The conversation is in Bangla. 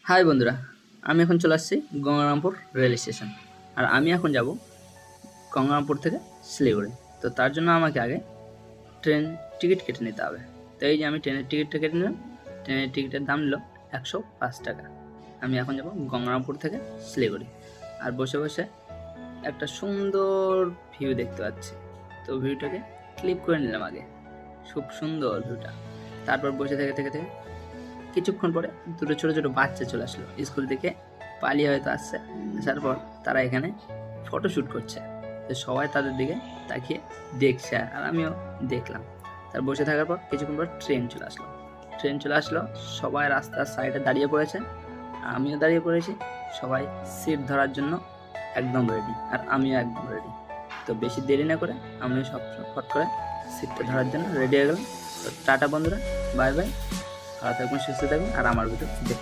হাই বন্ধুরা, আমি এখন চলে আসছি গঙ্গারামপুর রেল স্টেশন। আর আমি এখন যাব গঙ্গারামপুর থেকে শিলিগুড়ি। তো তার জন্য আমাকে আগে ট্রেন টিকিট কেটে নিতে হবে। তো এই যে আমি ট্রেনের টিকিটটা কেটে নিলাম। ট্রেনের টিকিটের দাম নিল 105 টাকা। আমি এখন যাব গঙ্গারামপুর থেকে শিলিগুড়ি। আর বসে বসে একটা সুন্দর ভিউ দেখতে পাচ্ছি। তো ভিউটাকে ক্লিক করে নিলাম আগে। খুব সুন্দর ভিউটা। তারপর বসে থেকে থেকে থেকে কিছুক্ষণ পরে দুটো ছোটো ছোটো বাচ্চা চলে আসলো স্কুল থেকে, পালিয়ে হয়তো আসছে। আসার পর তারা এখানে ফটোশ্যুট করছে। তো সবাই তাদের দিকে তাকিয়ে দেখছে আর আমিও দেখলাম। তার বসে থাকার পর কিছুক্ষণ পর ট্রেন চলে আসলো। সবাই রাস্তার সাইডে দাঁড়িয়ে পড়েছে, আমিও দাঁড়িয়ে পড়েছি। সবাই সিট ধরার জন্য একদম রেডি, আর আমিও একদম রেডি। তো বেশি দেরি না করে আমিও সব ফট করে সিটটা ধরার জন্য রেডি হয়ে গেলাম। তো টাটা বন্ধুরা, বাই বাই। ভালো থাকবেন, সুস্থ থাকবেন, আর আমার ভিডিও দেখতে থাকবেন।